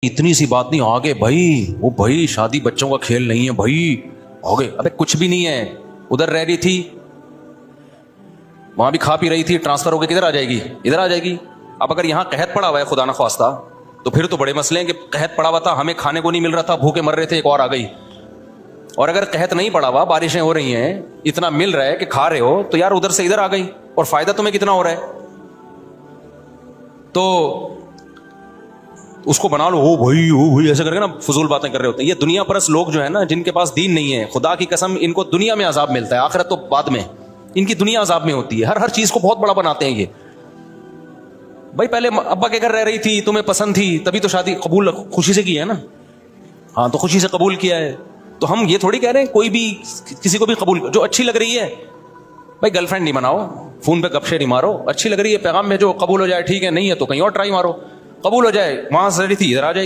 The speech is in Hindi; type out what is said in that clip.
इतनी सी बात नहीं, आगे भाई वो भाई शादी बच्चों का खेल नहीं है भाई, आगे अबे कुछ भी नहीं है। उधर रह रही थी, वहां भी खा पी रही थी, ट्रांसफर होकर किधर आ जाएगी, इधर आ जाएगी। अब अगर यहां कहत पड़ा हुआ है खुदा ना ख्वास्ता, तो फिर तो बड़े मसले हैं कि कहत पड़ा हुआ था, हमें खाने को नहीं मिल रहा था, भूखे मर रहे थे, एक और आ गई। और अगर कहत नहीं पड़ा हुआ, बारिशें हो रही हैं, इतना मिल रहा है कि खा रहे हो, तो यार उधर से इधर आ गई, और फायदा तुम्हें कितना हो रहा है। तो उसको बना लो, ओ भाई ऐसे करके ना फजूल बातें कर रहे होते हैं। ये दुनिया परस लोग जो है ना, जिनके पास दीन नहीं है, खुदा की कसम इनको दुनिया में अजाब मिलता है, आखिरत तो बाद में। इनकी दुनिया अजाब में होती है, हर चीज को बहुत बड़ा बनाते हैं ये। भाई पहले अब्बा के घर रह रही थी, तुम्हें पसंद थी, तभी तो शादी कबूल खुशी से की है ना। हाँ तो खुशी से कबूल किया है, तो हम ये थोड़ी कह रहे हैं कोई भी किसी को भी कबूल, जो अच्छी लग रही है भाई गर्लफ्रेंड नहीं बनाओ, फोन पे गपशे नहीं मारो, अच्छी लग रही है पैगाम में जो कबूल हो जाए ठीक है, नहीं है तो कहीं और ट्राई मारो, कबूल हो जाए वहां से रही थी इधर आ जाएगी।